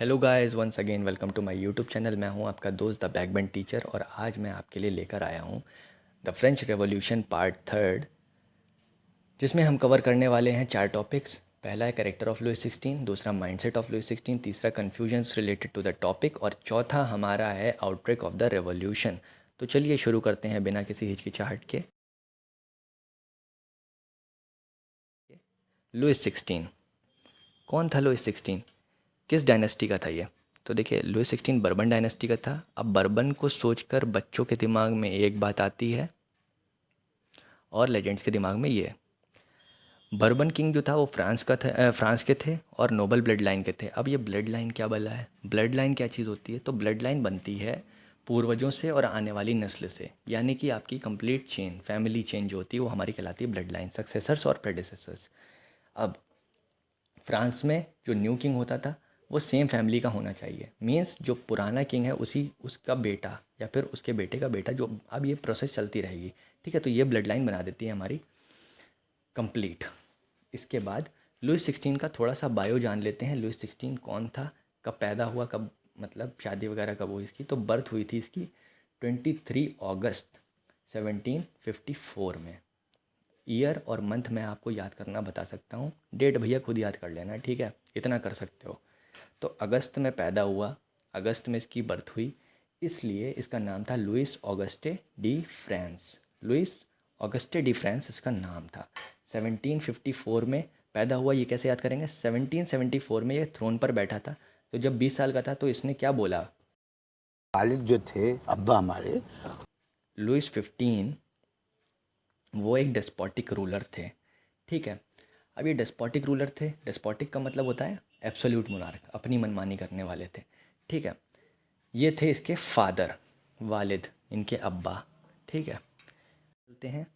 Hello guys, once again welcome to my YouTube channel. मैं हूं आपका दोस्त द बैकबेंच टीचर और आज मैं आपके लिए लेकर आया हूं the French revolution part third, जिसमें हम कवर करने वाले हैं 4 टॉपिक्स। पहला है कैरेक्टर ऑफ लुइस 16, दूसरा माइंडसेट ऑफ लुइस 16, तीसरा confusions related to the topic और चौथा हमारा है आउटब्रेक ऑफ द रेवोल्यूशन। तो चलिए शुरू करते हैं बिना किसी हिचकिचाहट के। लुइस 16 कौन था? लुइस 16 किस डायनेस्टी का था ये? तो देखिए, लुइस 16 बर्बन डायनेस्टी का था। अब बर्बन को सोचकर बच्चों के दिमाग में एक बात आती है और लेजेंड्स के दिमाग में ये। बर्बन किंग जो था वो फ्रांस के थे और नोबल ब्लड लाइन के थे। अब ये ब्लड लाइन क्या बला है? ब्लड लाइन क्या चीज़ होती है? तो ब्लड लाइन बनती है पूर्वजों से और आने वाली नस्ल से, यानी कि आपकी कंप्लीट चेन, फैमिली चेन जो होती है वो हमारी कहलाती है ब्लड लाइन, सक्सेसर्स और प्रेडिसेसर्स। अब फ्रांस में जो न्यू किंग होता था वो सेम फैमिली का होना चाहिए। मींस जो पुराना किंग है उसी उसका बेटा या फिर उसके बेटे का बेटा, जो अब ये प्रोसेस चलती रहेगी। ठीक है, तो ये ब्लड लाइन बना देती है हमारी कंप्लीट। इसके बाद लुइस 16 का थोड़ा सा बायो जान लेते हैं। लुइस 16 कौन था, कब पैदा हुआ, कब मतलब शादी वगैरह कब हुई इसकी? तो बर्थ हुई थी इसकी 23 अगस्त 1754 में। ईयर और मंथ मैं आपको याद करना बता सकता हूँ, डेट भैया खुद याद कर लेना, ठीक है, इतना कर सकते हो। तो अगस्त में पैदा हुआ, अगस्त में इसकी बर्थ हुई, इसलिए इसका नाम था Louis Auguste de France. Louis Auguste de France इसका नाम था। 1754 में पैदा हुआ। ये कैसे याद करेंगे? 1774 में ये थ्रोन पर बैठा था। तो जब 20 साल का था तो इसने क्या बोला? वालिद जो थे अब्बा हमारे, लुइस 15 वो एक डेस्पोटिक रूलर थे। ठीक है, अब ये डेस्पोटिक रूलर थे। डेस्पोटिक का मतलब होता है एब्सोल्यूट मोनार्क, अपनी मनमानी करने वाले थे। ठीक है, ये थे इसके फादर, वालिद, इनके अब्बा। ठीक है, चलते हैं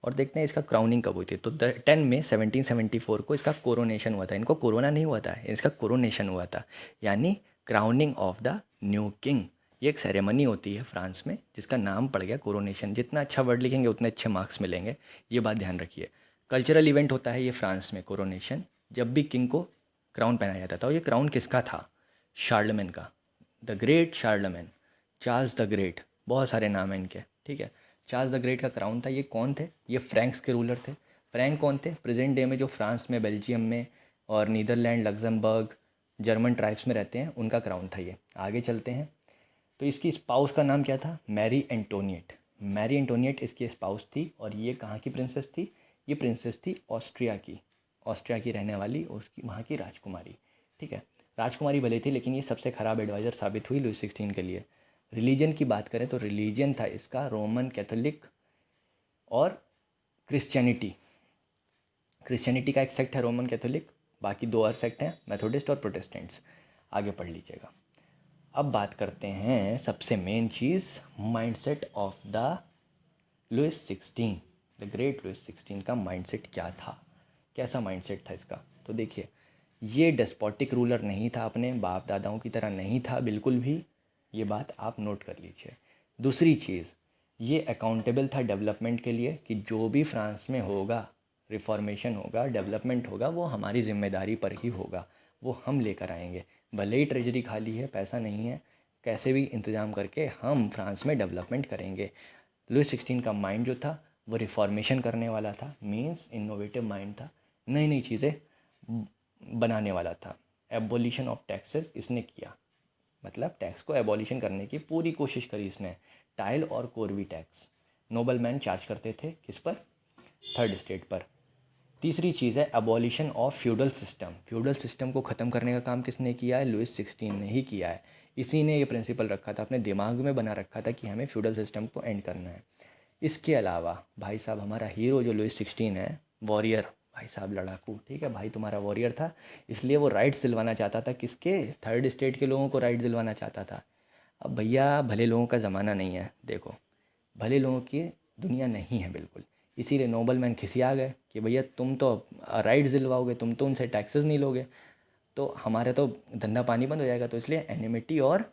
और देखते हैं इसका क्राउनिंग कब हुई थी। तो 10 मई 1774 को इसका कोरोनेशन हुआ था। इनको कोरोना नहीं हुआ था, इसका कोरोनेशन हुआ था, यानी crowning of the new king. ये एक सेरेमनी होती है फ्रांस में जिसका नाम पड़ गया कोरोनेशन। जितना अच्छा वर्ड लिखेंगे उतने अच्छे मार्क्स मिलेंगे, ये बात ध्यान रखिए। कल्चरल इवेंट होता है ये फ्रांस में, कोरोनेशन, जब भी किंग को क्राउन पहनाया जाता था। और ये क्राउन किसका था? शार्लमेन का, the great Charlemagne, Charles the great, बहुत सारे नाम हैं इनके। ठीक है, चार्ल्स द ग्रेट का क्राउन था। ये कौन थे? ये फ्रैंक्स के रूलर थे। फ्रैंक कौन थे? प्रेजेंट डे में जो फ्रांस में, बेल्जियम में और नीदरलैंड, लग्जमबर्ग, जर्मन ट्राइब्स में रहते हैं, उनका क्राउन था ये। आगे चलते हैं। तो इसकी स्पाउस का नाम क्या था? Mary Antoinette. मैरी एंटोनिएट इसकी स्पाउस थी। और ये कहाँ की प्रिंसेस थी? ये प्रिंसेस थी ऑस्ट्रिया की, ऑस्ट्रिया की रहने वाली, उसकी वहाँ की राजकुमारी। ठीक है, राजकुमारी भले थी लेकिन ये सबसे ख़राब एडवाइज़र साबित हुई लुइस 16 के लिए। रिलीजन की बात करें तो रिलीजन था इसका रोमन कैथोलिक और क्रिश्चियनिटी। क्रिश्चियनिटी का एक सेक्ट है रोमन कैथोलिक, बाकी 2 और सेक्ट हैं, मेथोडिस्ट और प्रोटेस्टेंट्स। आगे पढ़ लीजिएगा। अब बात करते हैं सबसे मेन चीज़, mindset of the Louis 16, the great Louis 16 का माइंडसेट क्या था? कैसा माइंडसेट था इसका? तो देखिए, ये डेस्पोटिक रूलर नहीं था, अपने बाप दादाओं की तरह नहीं था बिल्कुल भी। ये बात आप नोट कर लीजिए। दूसरी चीज़, ये अकाउंटेबल था डेवलपमेंट के लिए, कि जो भी फ्रांस में होगा, रिफॉर्मेशन होगा, डेवलपमेंट होगा, वो हमारी जिम्मेदारी पर ही होगा, वो हम लेकर आएंगे। भले ही ट्रेजरी खाली है, पैसा नहीं है, कैसे भी इंतज़ाम करके हम फ्रांस में डेवलपमेंट करेंगे। लुइस 16 का माइंड जो था वो रिफॉर्मेशन करने वाला था, मींस इनोवेटिव माइंड था, नई नई चीज़ें बनाने वाला था। एबोलिशन ऑफ टैक्सेस इसने किया, मतलब टैक्स को एबॉलिशन करने की पूरी कोशिश करी इसने। टाइल और Korvi tax noble man charge करते थे, किस पर? थर्ड स्टेट पर। तीसरी चीज़ है abolition of feudal system. Feudal system को ख़त्म करने का काम किसने किया है? लुइस 16 ने ही किया है। इसी ने ये प्रिंसिपल रखा था, अपने दिमाग में बना रखा था कि हमें फ्यूडल सिस्टम को एंड करना है। इसके अलावा भाई साहब, हमारा हीरो जो लुइस 16 है, वॉरियर, भाई साहब लड़ाकू, ठीक है, भाई तुम्हारा वॉरियर था, इसलिए वो राइट्स दिलवाना चाहता था। किसके? थर्ड स्टेट के लोगों को राइट दिलवाना चाहता था। अब भैया, भले लोगों का ज़माना नहीं है, देखो, भले लोगों की दुनिया नहीं है बिल्कुल। इसीलिए नोबल मैन खिसिया गए कि भैया तुम तो राइट्स दिलवाओगे, तुम तो उनसे टैक्सेस नहीं लोगे, तो हमारे तो धंधा पानी बंद हो जाएगा। तो इसलिए एनिमिटी और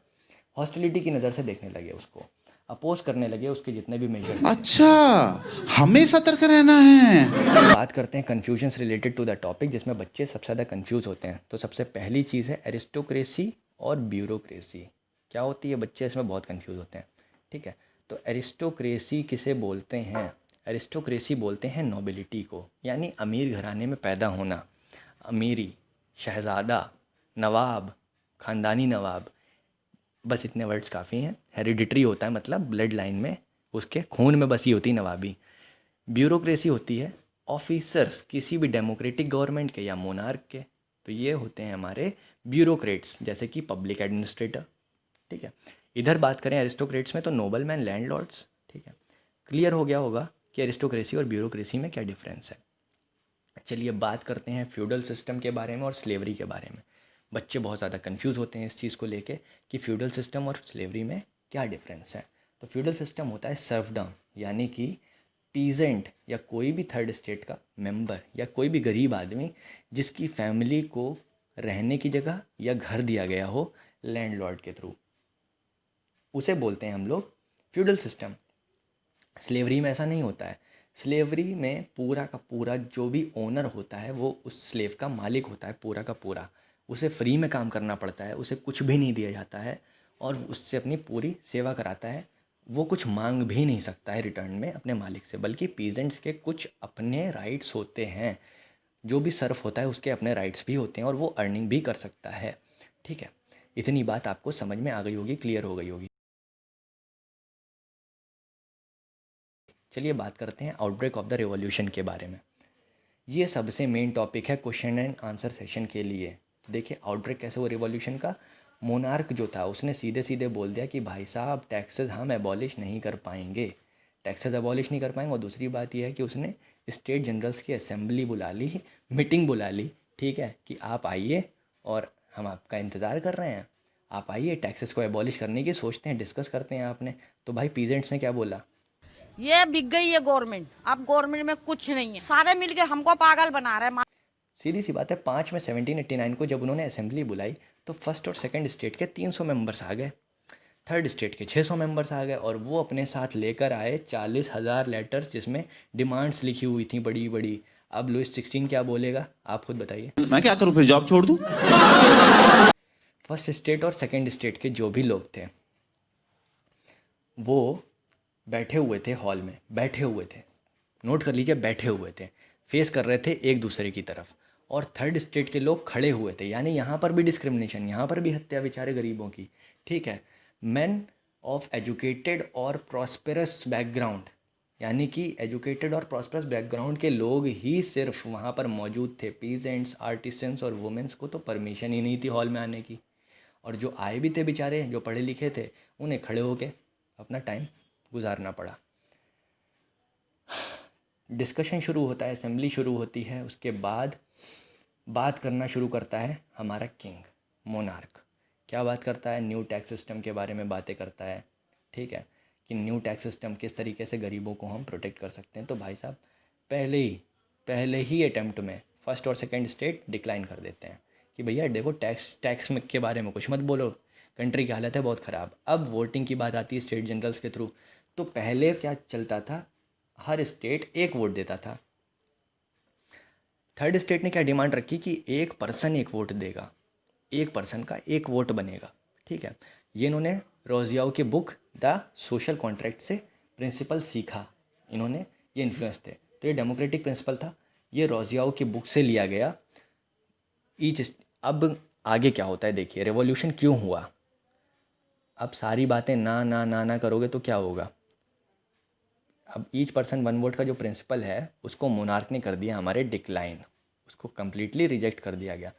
हॉस्टिलिटी की नज़र से देखने लगे उसको, अपोज करने लगे उसके जितने भी मेजर्स थे। अच्छा, हमें सतर्क रहना है। बात करते हैं confusions related to the topic, जिसमें बच्चे सबसे ज़्यादा कन्फ्यूज़ होते हैं। तो सबसे पहली चीज़ है एरिस्टोक्रेसी और ब्यूरोक्रेसी क्या होती है, बच्चे इसमें बहुत कंफ्यूज होते हैं। ठीक है, तो एरिस्टोक्रेसी किसे बोलते हैं? एरिस्टोक्रेसी बोलते हैं नोबिलिटी को, यानी अमीर घराने में पैदा होना, अमीरी, शहज़ादा, नवाब, ख़ानदानी नवाब, बस इतने वर्ड्स काफ़ी हैं। हेरिडिटरी होता है, मतलब ब्लड लाइन में उसके खून में बसी होती नवाबी। ब्यूरोक्रेसी होती है ऑफिसर्स किसी भी डेमोक्रेटिक गवर्नमेंट के या मोनार्क के, तो ये होते हैं हमारे ब्यूरोक्रेट्स, जैसे कि पब्लिक एडमिनिस्ट्रेटर। ठीक है, इधर बात करें एरिस्टोक्रेट्स में तो नोबल मैन, लैंडलॉर्ड्स। ठीक है, क्लियर हो गया होगा कि एरिस्टोक्रेसी और ब्यूरोक्रेसी में क्या डिफरेंस है। चलिए बात करते हैं फ्यूडल सिस्टम के बारे में और स्लेवरी के बारे में। बच्चे बहुत ज़्यादा कंफ्यूज होते हैं इस चीज़ को लेके कि फ्यूडल सिस्टम और स्लेवरी में क्या डिफरेंस है। तो फ्यूडल सिस्टम होता है सर्फडम, यानी कि पीजेंट या कोई भी थर्ड स्टेट का मेंबर या कोई भी गरीब आदमी जिसकी फैमिली को रहने की जगह या घर दिया गया हो लैंडलॉर्ड के थ्रू, उसे बोलते हैं हम लोग फ्यूडल सिस्टम। स्लेवरी में ऐसा नहीं होता है। स्लेवरी में पूरा का पूरा जो भी ओनर होता है वो उस स्लेव का मालिक होता है, पूरा का पूरा। उसे फ्री में काम करना पड़ता है, उसे कुछ भी नहीं दिया जाता है और उससे अपनी पूरी सेवा कराता है। वो कुछ मांग भी नहीं सकता है रिटर्न में अपने मालिक से, बल्कि पीजेंट्स के कुछ अपने राइट्स होते हैं। जो भी सर्फ होता है उसके अपने राइट्स भी होते हैं और वो अर्निंग भी कर सकता है। ठीक है, इतनी बात आपको समझ में आ गई होगी, क्लियर हो गई होगी। चलिए बात करते हैं आउटब्रेक ऑफ द रिवॉल्यूशन के बारे में। ये सबसे मेन टॉपिक है क्वेश्चन एंड आंसर सेशन के लिए। देखिए आउटब्रेक कैसे हुआ रिवॉल्यूशन का। मोनार्क जो था उसने सीधे सीधे बोल दिया कि भाई साहब टैक्सेस हम एबॉलिश नहीं कर पाएंगे, टैक्सेस एबॉलिश नहीं कर पाएंगे। और दूसरी बात यह है कि उसने स्टेट जनरल्स की असेंबली बुला ली, मीटिंग बुला ली। ठीक है, कि आप आइए और हम आपका इंतज़ार कर रहे हैं, आप आइए टैक्सेस को एबॉलिश करने की सोचते हैं, डिस्कस करते हैं आपने। तो भाई पीजेंट्स ने क्या बोला, ये बिक गई है गवर्नमेंट, अब गवर्नमेंट में कुछ नहीं है, सारे मिलके हमको पागल बना रहे हैं। सीधी सी बात है। 5 में 1789 को जब उन्होंने असेंबली बुलाई तो फर्स्ट और सेकंड स्टेट के 300 मेंबर्स आ गए, थर्ड स्टेट के 600 मेंबर्स आ गए और वो अपने साथ लेकर आए 40,000 लेटर्स जिसमें डिमांड्स लिखी हुई थी बड़ी बड़ी। अब लुइस 16 क्या बोलेगा आप खुद बताइए। मैं क्या करूं, फिर जॉब छोड़ दूं? फर्स्ट स्टेट और सेकंड स्टेट के जो भी लोग थे वो बैठे हुए थे, हॉल में बैठे हुए थे, नोट कर लीजिए, बैठे हुए थे, फेस कर रहे थे एक दूसरे की तरफ। और थर्ड स्टेट के लोग खड़े हुए थे, यानी यहाँ पर भी डिस्क्रिमिनेशन, यहाँ पर भी हत्या बेचारे गरीबों की। ठीक है, मैन ऑफ एजुकेटेड और प्रॉस्पेरस बैकग्राउंड, यानी कि एजुकेटेड और प्रॉस्पेरस बैकग्राउंड के लोग ही सिर्फ वहाँ पर मौजूद थे। पीजेंट्स, आर्टिसंस और वुमेंस को तो परमिशन ही नहीं थी हॉल में आने की। और जो आए भी थे बेचारे, जो पढ़े लिखे थे, उन्हें खड़े होके अपना टाइम गुजारना पड़ा। डिस्कशन शुरू होता है, असेंबली शुरू होती है, उसके बाद बात करना शुरू करता है हमारा किंग, मोनार्क। क्या बात करता है, न्यू टैक्स सिस्टम के बारे में बातें करता है। ठीक है, कि न्यू टैक्स सिस्टम किस तरीके से गरीबों को हम प्रोटेक्ट कर सकते हैं। तो भाई साहब पहले ही अटैम्प्ट में फर्स्ट और सेकंड स्टेट डिक्लाइन कर देते हैं कि भैया देखो टैक्स में के बारे में कुछ मत बोलो, कंट्री की हालत है बहुत ख़राब। अब वोटिंग की बात आती है स्टेट जनरल्स के थ्रू। तो पहले क्या चलता था, हर स्टेट एक वोट देता था। थर्ड स्टेट ने क्या डिमांड रखी कि एक पर्सन एक वोट देगा, एक पर्सन का एक वोट बनेगा। ठीक है, ये इन्होंने रोजियाओ की बुक द सोशल कॉन्ट्रैक्ट से प्रिंसिपल सीखा, इन्होंने ये इन्फ्लुएंस थे। तो ये डेमोक्रेटिक प्रिंसिपल था, ये रोजियाओ की बुक से लिया गया। अब आगे क्या होता है देखिए, रेवोल्यूशन क्यों हुआ। अब सारी बातें ना ना ना ना करोगे तो क्या होगा। अब ईच पर्सन वन वोट का जो प्रिंसिपल है उसको मोनार्क ने कर दिया हमारे डिक्लाइन, उसको कम्प्लीटली रिजेक्ट कर दिया गया।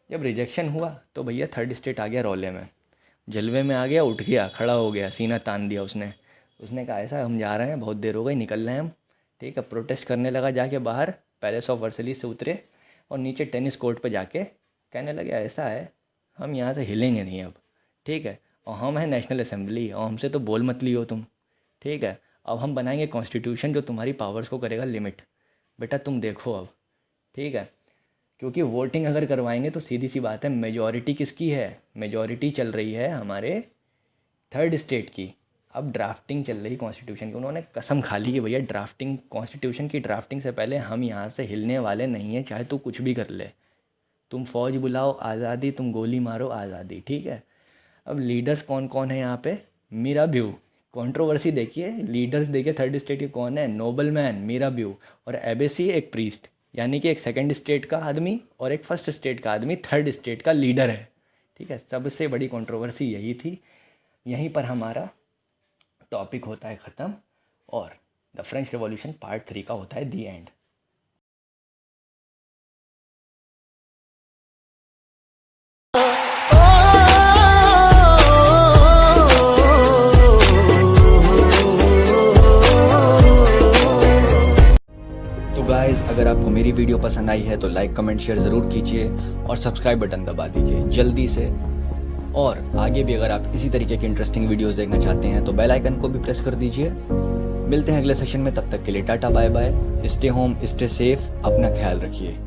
जब रिजेक्शन हुआ तो भैया थर्ड स्टेट आ गया रोले में, जलवे में आ गया, उठ गया, खड़ा हो गया, सीना तान दिया उसने कहा ऐसा हम जा रहे हैं, बहुत देर हो गई, निकल रहे हैं हम। ठीक है, प्रोटेस्ट करने लगा, जाके बाहर पैलेस ऑफ वर्सली से उतरे और नीचे टेनिस कोर्ट पर जाके कहने लगे ऐसा है हम यहाँ से हिलेंगे नहीं अब। ठीक है, और हम हैं नेशनल असेंबली और हमसे तो बोल मत लियो तुम। ठीक है, अब हम बनाएंगे कॉन्स्टिट्यूशन जो तुम्हारी पावर्स को करेगा लिमिट, बेटा तुम देखो अब। ठीक है, क्योंकि वोटिंग अगर करवाएंगे तो सीधी सी बात है मेजॉरिटी किसकी है, मेजॉरिटी चल रही है हमारे थर्ड स्टेट की। अब ड्राफ्टिंग चल रही कॉन्स्टिट्यूशन की, उन्होंने कसम खा ली कि भैया ड्राफ्टिंग, कॉन्स्टिट्यूशन की ड्राफ्टिंग से पहले हम यहाँ से हिलने वाले नहीं हैं, चाहे तू कुछ भी कर ले। तुम फौज बुलाओ आज़ादी, तुम गोली मारो आज़ादी। ठीक है, अब लीडर्स कौन कौन है यहाँ पे? मीराबिउ। कंट्रोवर्सी देखिए, लीडर्स देखिए थर्ड स्टेट के कौन है? नोबलमैन, मीराबिउ और एबेसी एक प्रीस्ट, यानी कि एक सेकंड स्टेट का आदमी और एक फर्स्ट स्टेट का आदमी थर्ड स्टेट का लीडर है। ठीक है, सबसे बड़ी कंट्रोवर्सी यही थी। यहीं पर हमारा टॉपिक होता है ख़त्म और द फ्रेंच रिवॉल्यूशन पार्ट 3 का होता है दी एंड। तो गाइस, अगर आपको मेरी वीडियो पसंद आई है तो लाइक कमेंट शेयर ज़रूर कीजिए और सब्सक्राइब बटन दबा दीजिए जल्दी से। और आगे भी अगर आप इसी तरीके की इंटरेस्टिंग वीडियोस देखना चाहते हैं तो बेल आइकन को भी प्रेस कर दीजिए। मिलते हैं अगले सेशन में, तब तक के लिए tata bye bye. Stay home, stay safe, अपना ख्याल रखिए।